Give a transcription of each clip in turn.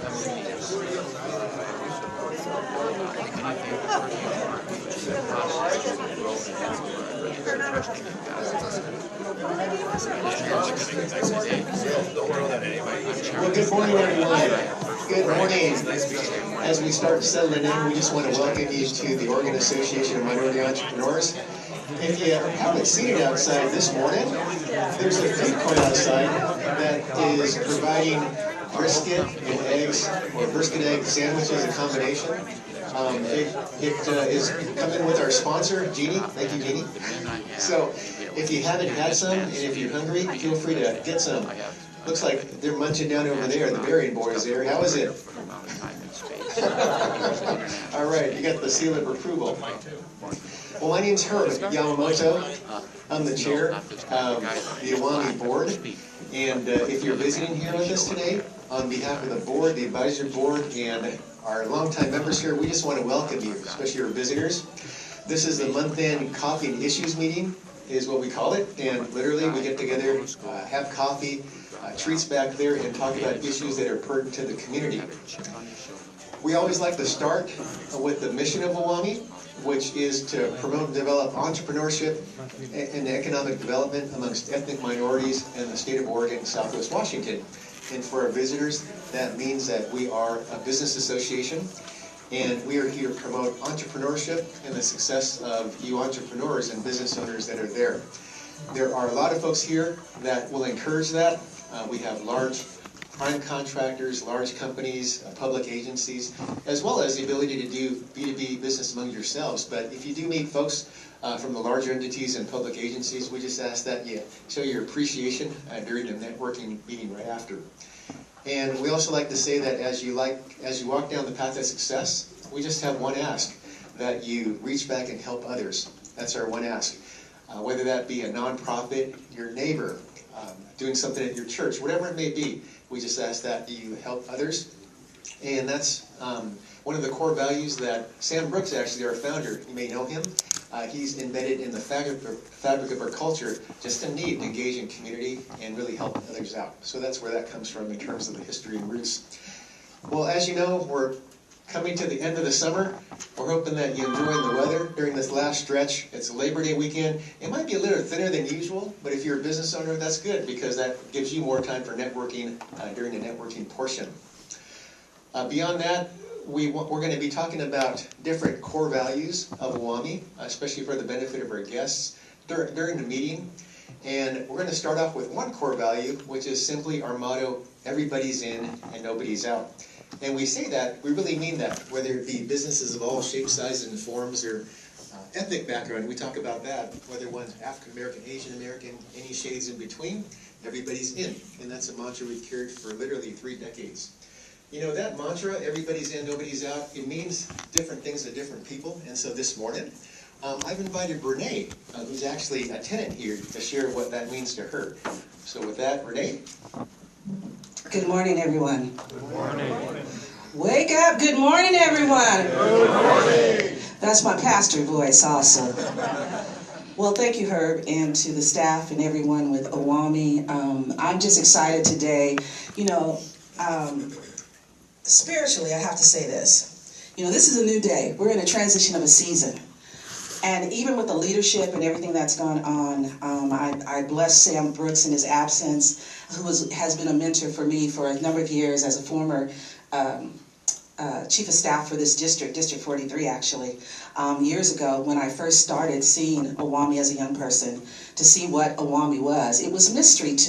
Well, good morning, everyone. Good morning. As we start settling in, we just want to welcome you to the Oregon Association of Minority Entrepreneurs. If you haven't seen it outside this morning, there's a food court outside that is providing brisket and eggs, or brisket egg sandwiches, a combination. It is coming with our sponsor, Jeannie. Thank you, Jeannie. So if you haven't had some, and if you're hungry, feel free to get some. Looks like they're munching down over there, the berrying boys there. How is it? All right, you got the seal of approval. Well, my name's Herb Yamamoto. I'm the chair of the OAME board. And if you're visiting here with us today, on behalf of the board, the advisory board, and our longtime members here, we just want to welcome you, especially your visitors. This is the month-end coffee and issues meeting, is what we call it. And literally, we get together, have coffee, treats back there, and talk about issues that are pertinent to the community. We always like to start with the mission of OAME, which is to promote and develop entrepreneurship and economic development amongst ethnic minorities in the state of Oregon and Southwest Washington. And for our visitors, that means that we are a business association, and we are here to promote entrepreneurship and the success of you entrepreneurs and business owners that are there. There are a lot of folks here that will encourage that. We have large prime contractors, large companies, public agencies, as well as the ability to do B2B business among yourselves. But if you do meet folks from the larger entities and public agencies, we just ask that you show your appreciation during the networking meeting right after. And we also like to say that as you walk down the path of success, we just have one ask, that you reach back and help others. That's our one ask. Whether that be a nonprofit, your neighbor, doing something at your church, whatever it may be, we just ask that you help others. And that's one of the core values that Sam Brooks, actually our founder, you may know him, he's embedded in the fabric of our culture, just a need to engage in community and really help others out. So that's where that comes from in terms of the history and roots. Well, as you know, we're coming to the end of the summer. We're hoping that you're enjoying the weather during this last stretch. It's Labor Day weekend. It might be a little thinner than usual, but if you're a business owner, that's good, because that gives you more time for networking during the networking portion. Beyond that, we're going to be talking about different core values of OAME, especially for the benefit of our guests during the meeting. And we're going to start off with one core value, which is simply our motto, everybody's in and nobody's out. And we say that, we really mean that, whether it be businesses of all shapes, sizes, and forms, or ethnic background, we talk about that, whether one's African American, Asian American, any shades in between, everybody's in. And that's a mantra we've carried for literally 3 decades. You know, that mantra, everybody's in, nobody's out, it means different things to different people. And so this morning, I've invited Renee, who's actually a tenant here, to share what that means to her. So with that, Renee. Good morning, everyone. Good morning. Wake up. Good morning, everyone. Good morning. That's my pastor voice also. Well, thank you, Herb, and to the staff and everyone with OAME. I'm just excited today. You know, spiritually, I have to say this. You know, this is a new day. We're in a transition of a season. And even with the leadership and everything that's gone on, I bless Sam Brooks in his absence, who has been a mentor for me for a number of years as a former chief of staff for this district, District 43 actually, years ago when I first started seeing OAME as a young person, to see what OAME was. It was mysterious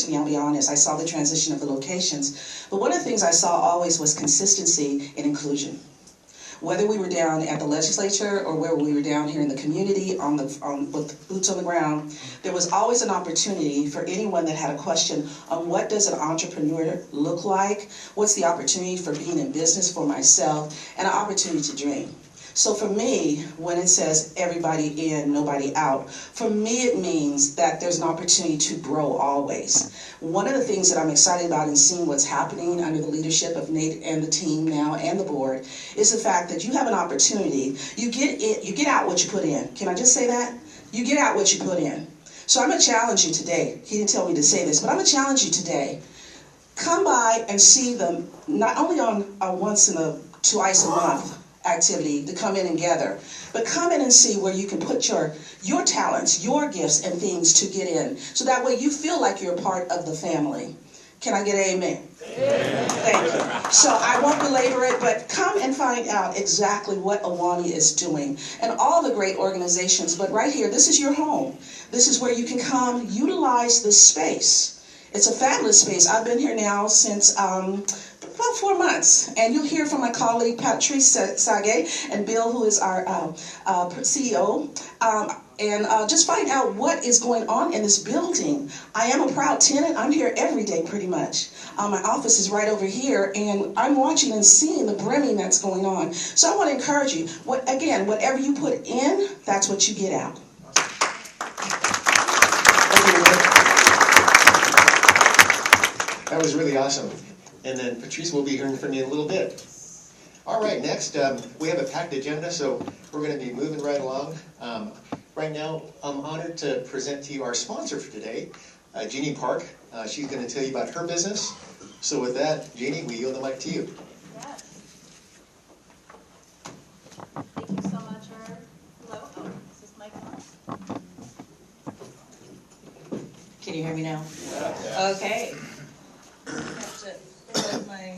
to me, I'll be honest. I saw the transition of the locations, but one of the things I saw always was consistency and inclusion. Whether we were down at the legislature or where we were down here in the community with boots on the ground, there was always an opportunity for anyone that had a question on what does an entrepreneur look like, what's the opportunity for being in business for myself, and an opportunity to dream. So for me, when it says everybody in, nobody out, for me it means that there's an opportunity to grow always. One of the things that I'm excited about in seeing what's happening under the leadership of Nate and the team now and the board is the fact that you have an opportunity. You get out what you put in. Can I just say that? You get out what you put in. So I'm going to challenge you today. He didn't tell me to say this, but I'm going to challenge you today. come by and see them, not only on a twice a month activity to come in and gather, but come in and see where you can put your talents, your gifts and things to get in. So that way you feel like you're a part of the family. Can I get an amen? Amen. Thank you. So I won't belabor it, but come and find out exactly what OAME is doing and all the great organizations. But right here, this is your home. This is where you can come utilize this space. It's a fabulous space. I've been here now since about 4 months, and you'll hear from my colleague Patrice Sage and Bill, who is our CEO, and just find out what is going on in this building. I am a proud tenant. I'm here every day pretty much. My office is right over here, and I'm watching and seeing the brimming that's going on. So I want to encourage you, whatever you put in, that's what you get out. That was really awesome. And then Patrice will be hearing from you in a little bit. All right, next, we have a packed agenda, so we're going to be moving right along. Right now, I'm honored to present to you our sponsor for today, Jeannie Park. She's going to tell you about her business. So with that, Jeannie, we yield the mic to you. Yes. Thank you so much, Herb. Hello? Oh, is this mic on? Can you hear me now? Yeah. Okay. I have to pull up my...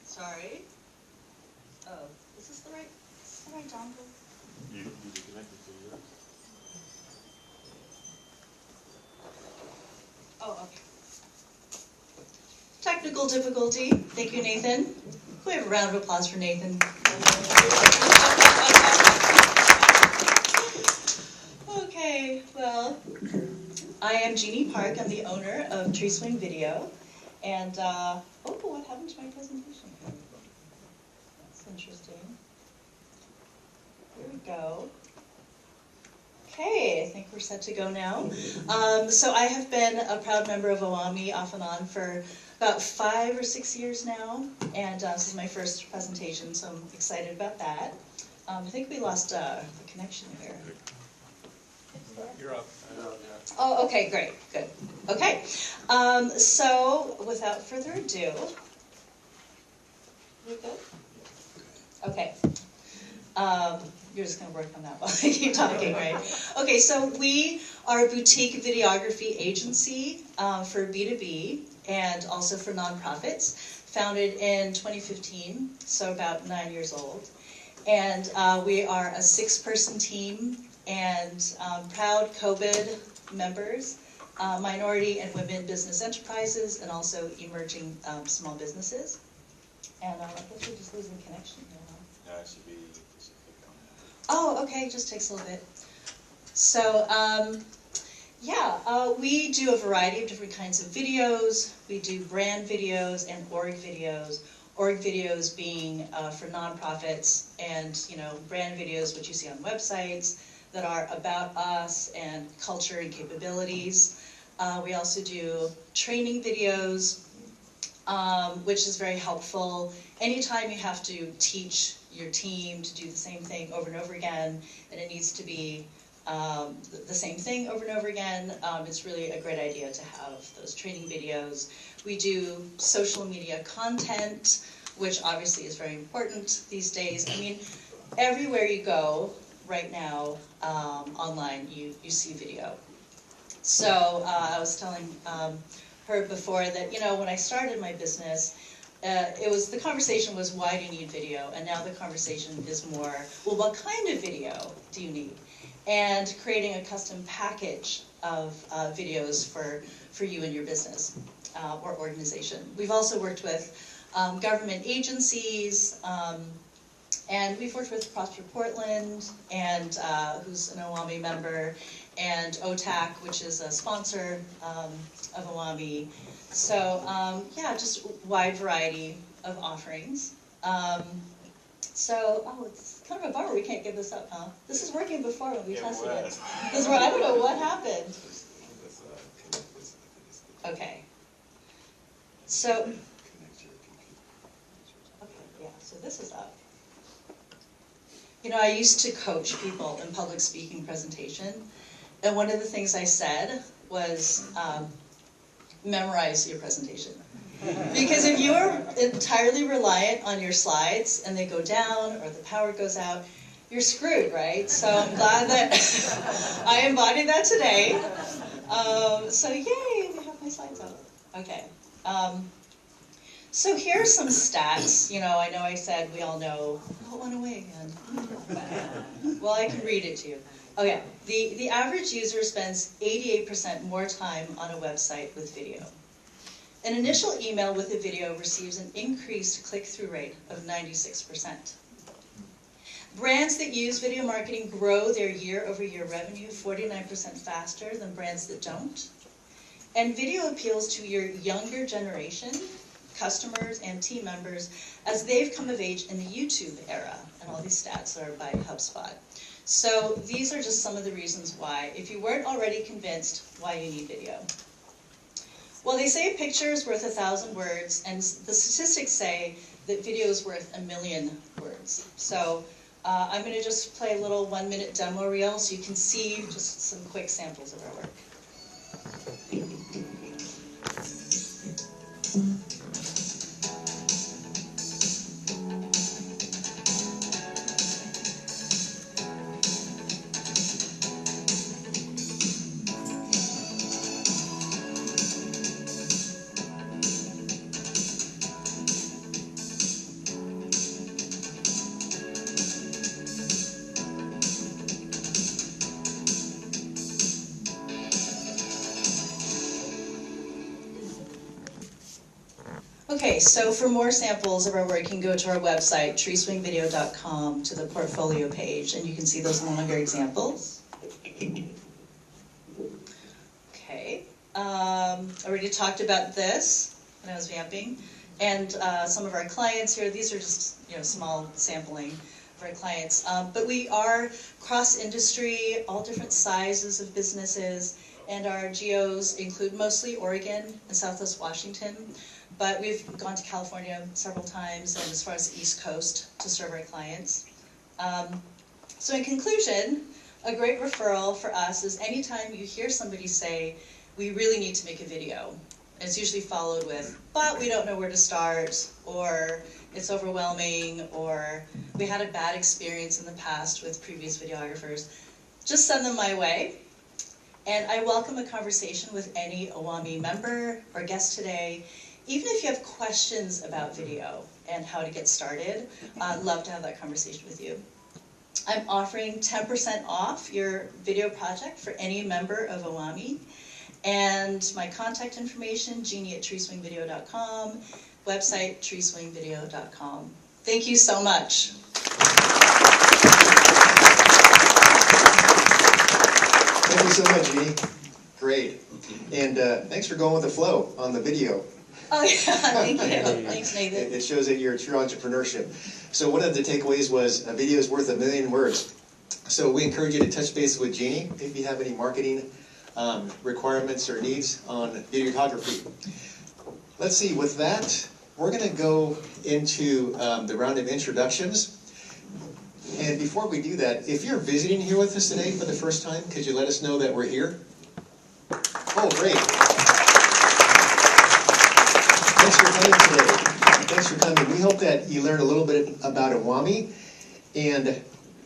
Sorry. Oh, is this the right dongle? You connected to yours? Oh, okay. Technical difficulty. Thank you, Nathan. Can we have a round of applause for Nathan? Okay, well, I am Jeannie Park. I'm the owner of Tree Swing Video. And, oh, what happened to my presentation? That's interesting. Here we go. Okay, I think we're set to go now. So I have been a proud member of OAME off and on for about 5 or 6 years now, and this is my first presentation, so I'm excited about that. I think we lost the connection here. You're up. Oh, okay, great, good. Okay, so without further ado, we good? Okay. You're just going to work on that while I keep talking, right? Okay, so we are a boutique videography agency for B2B and also for nonprofits, founded in 2015, so about 9 years old. And we are a 6-person team and proud COVID members, minority and women business enterprises, and also emerging small businesses. And I guess we're just losing connection here. Yeah, it should be. Oh, okay, just takes a little bit. So, we do a variety of different kinds of videos. We do brand videos and org videos. Org videos being for nonprofits, and brand videos, which you see on websites, that are about us and culture and capabilities. We also do training videos, which is very helpful. Anytime you have to teach your team to do the same thing over and over again, and it needs to be the same thing over and over again, it's really a great idea to have those training videos. We do social media content, which obviously is very important these days. I mean, everywhere you go right now online, you see video. So I was telling her before that, when I started my business, the conversation was, why do you need video? And now the conversation is more, well, what kind of video do you need? And creating a custom package of videos for you and your business or organization. We've also worked with government agencies, and we've worked with Prosper Portland, and who's an OAME member, and OTAC, which is a sponsor of OAME. So, just a wide variety of offerings. It's kind of a bummer we can't get this up, huh? This is working before when we tested it. I don't know what happened. Okay. So, so this is up. You know, I used to coach people in public speaking presentation, and one of the things I said was memorize your presentation. Because if you are entirely reliant on your slides and they go down or the power goes out, you're screwed, right? So I'm glad that I embodied that today. So yay, we have my slides up. Okay. So here are some stats. You know I said we all know, oh, it went away again. Well, I can read it to you. Okay, the average user spends 88% more time on a website with video. An initial email with a video receives an increased click-through rate of 96%. Brands that use video marketing grow their year-over-year revenue 49% faster than brands that don't. And video appeals to your younger generation, customers and team members, as they've come of age in the YouTube era. And all these stats are by HubSpot. So these are just some of the reasons why, if you weren't already convinced, why you need video. Well, they say a picture is worth 1,000 words, and the statistics say that video is worth 1,000,000 words. So I'm going to just play a little 1-minute demo reel so you can see just some quick samples of our work. Okay, so for more samples of our work, you can go to our website, treeswingvideo.com, to the portfolio page, and you can see those longer examples. Okay, I already talked about this when I was vamping, and some of our clients here. These are just small sampling of our clients, but we are cross-industry, all different sizes of businesses, and our geos include mostly Oregon and Southwest Washington. But we've gone to California several times and as far as the East Coast to serve our clients. So in conclusion, a great referral for us is anytime you hear somebody say, we really need to make a video. It's usually followed with, but we don't know where to start, or it's overwhelming, or we had a bad experience in the past with previous videographers. Just send them my way. And I welcome a conversation with any OAME member or guest today. Even if you have questions about video and how to get started, I'd love to have that conversation with you. I'm offering 10% off your video project for any member of OAME. And my contact information, jeannie@treeswingvideo.com, website, treeswingvideo.com. Thank you so much. Thank you so much, Jeannie. Great. And thanks for going with the flow on the video. Oh yeah, thank you. Thanks, Nathan. It shows that you're true entrepreneurship. So one of the takeaways was a video is worth 1,000,000 words. So we encourage you to touch base with Jeannie if you have any marketing requirements or needs on videography. Let's see, with that, we're going to go into the round of introductions. And before we do that, if you're visiting here with us today for the first time, could you let us know that we're here? Oh, great. Thanks for coming today. Thanks for coming. We hope that you learn a little bit about OAME and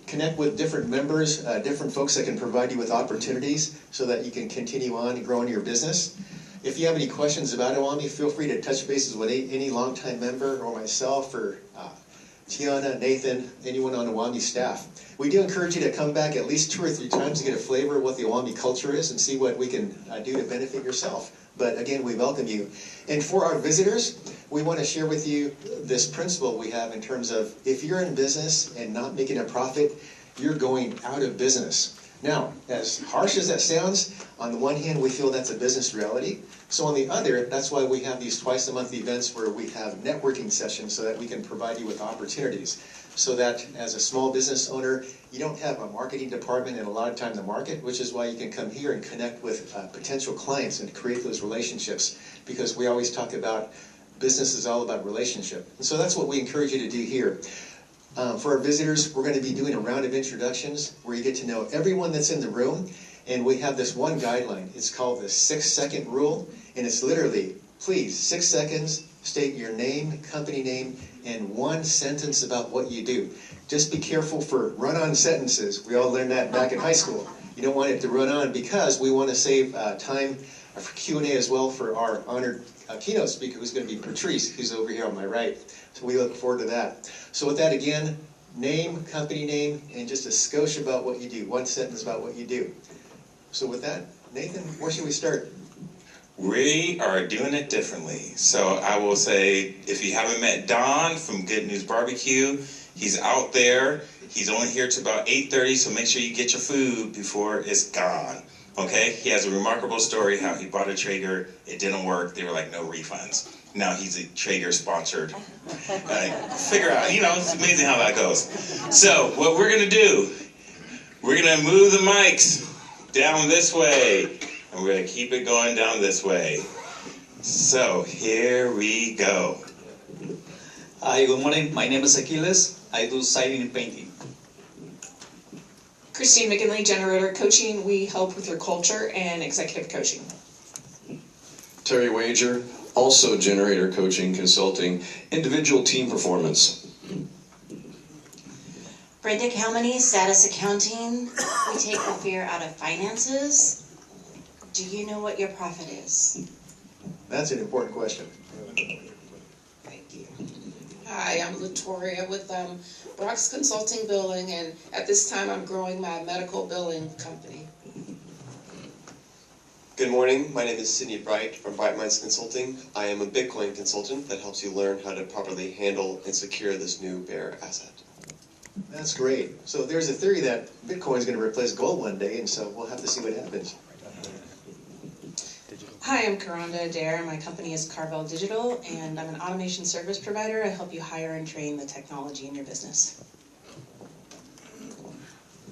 connect with different members, different folks that can provide you with opportunities so that you can continue on growing your business. If you have any questions about OAME, feel free to touch bases with any longtime member or myself or Tiana, Nathan, anyone on OAME staff. We do encourage you to come back at least 2 or 3 times to get a flavor of what the OAME culture is and see what we can do to benefit yourself. But again, we welcome you. And for our visitors, we want to share with you this principle we have in terms of if you're in business and not making a profit, you're going out of business. Now, as harsh as that sounds, on the one hand, we feel that's a business reality. So on the other, that's why we have these twice-a-month events where we have networking sessions so that we can provide you with opportunities. So that as a small business owner, you don't have a marketing department and a lot of time to market, which is why you can come here and connect with potential clients and create those relationships. Because we always talk about business is all about relationship. And so that's what we encourage you to do here. For our visitors, we're going to be doing a round of introductions where you get to know everyone that's in the room. And we have this one guideline. It's called the 6-second rule. And it's literally, please, 6 seconds, state your name, company name, and one sentence about what you do. Just be careful for run-on sentences. We all learned that back in high school. You don't want it to run on because we want to save time for Q&A as well for our honored keynote speaker, who's going to be Patrice, who's over here on my right. So we look forward to that. So with that, again, name, company name, and just a skosh about what you do. One sentence about what you do. So with that, Nathan, where should we start? We are doing it differently. So I will say, if you haven't met Don from Good News Barbecue, he's out there. He's only here to about 8:30, so make sure you get your food before it's gone. Okay? He has a remarkable story how he bought a Traeger. It didn't work. They were like, no refunds. Now he's a Traeger sponsored. Figure out, it's amazing how that goes. So what we're going to do, we're going to move the mics down this way. And we're going to keep it going down this way. So, here we go. Hi, good morning. My name is Achilles. I do siding and painting. Christine McKinley, Generator Coaching. We help with your culture and executive coaching. Terry Wager, also Generator Coaching, Consulting, Individual Team Performance. Brenda Calmany, Status Accounting. We take the fear out of finances. Do you know what your profit is? That's an important question. Thank you. Hi, I'm Latoria with Brock's Consulting Billing, and at this time I'm growing my medical billing company. Good morning, my name is Sydney Bright from Bright Minds Consulting. I am a Bitcoin consultant that helps you learn how to properly handle and secure this new bear asset. That's great. So there's a theory that Bitcoin is going to replace gold one day, and so we'll have to see what happens. Hi, I'm Karonda Adair. My company is Carvel Digital, and I'm an automation service provider. I help you hire and train the technology in your business.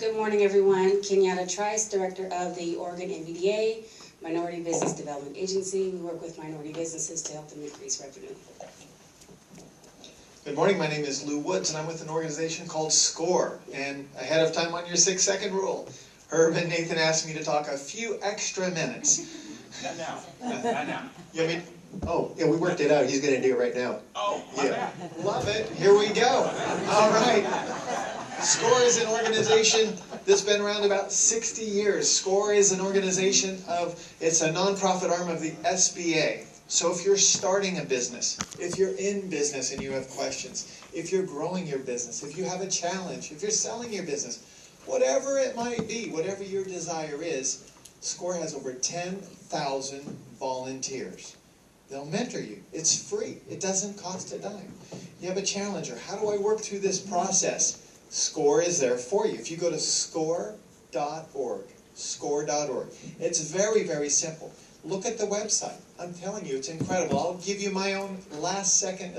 Good morning, everyone. Kenyatta Trice, Director of the Oregon NVDA, Minority Business Development Agency. We work with minority businesses to help them increase revenue. Good morning, my name is Lou Woods, and I'm with an organization called SCORE. And ahead of time on your 6-second rule, Herb and Nathan asked me to talk a few extra minutes. Not now. Not now. You mean? Oh, yeah, we worked it out. He's going to do it right now. Oh, Yeah. Love it. Here we go. All right. SCORE is an organization that's been around about 60 years. SCORE is an organization it's a nonprofit arm of the SBA. So if you're starting a business, if you're in business and you have questions, if you're growing your business, if you have a challenge, if you're selling your business, whatever it might be, whatever your desire is, SCORE has over 10,000 volunteers. They'll mentor you. It's free. It doesn't cost a dime. You have a challenge, or how do I work through this process? SCORE is there for you. If you go to score.org, score.org, it's very, very simple. Look at the website. I'm telling you, it's incredible. I'll give you my own last-second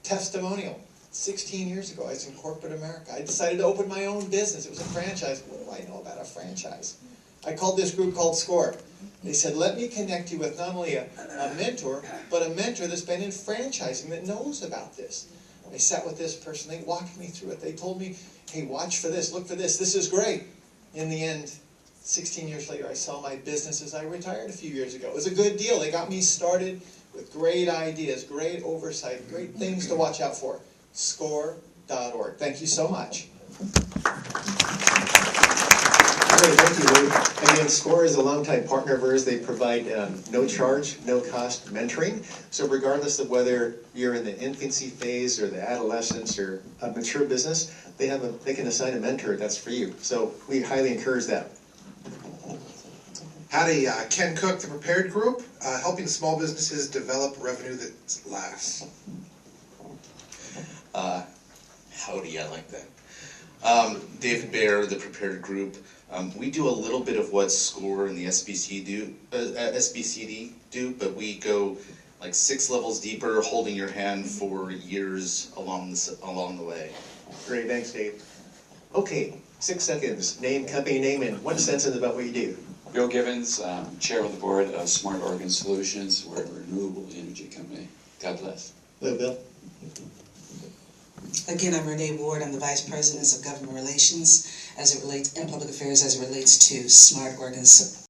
testimonial. 16 years ago, I was in corporate America. I decided to open my own business. It was a franchise. What do I know about a franchise? I called this group called SCORE. They said, let me connect you with not only a mentor, but a mentor that's been in franchising that knows about this. I sat with this person. They walked me through it. They told me, hey, watch for this, look for this. This is great. In the end, 16 years later, I saw my business as I retired a few years ago. It was a good deal. They got me started with great ideas, great oversight, great things to watch out for. Score.org. Thank you so much. Great, thank you, Lou. Again, SCORE is a longtime partner of ours. They provide no charge, no cost mentoring. So regardless of whether you're in the infancy phase or the adolescence or a mature business, they can assign a mentor that's for you. So we highly encourage that. Howdy, Ken Cook, the Prepared Group, helping small businesses develop revenue that lasts. Howdy, I like that. David Baer, the Prepared Group. We do a little bit of what SCORE and the SBCD do, but we go like 6 levels deeper, holding your hand for years along the way. Great, thanks, Dave. Okay, 6 seconds. Name, company name, and one sentence about what you do. Bill Gibbons, Chair of the Board of Smart Oregon Solutions. We're a renewable energy company. God bless. Hello, Bill. Again, I'm Renee Ward. I'm the Vice President of Government Relations as it relates and Public Affairs as it relates to Smart Organs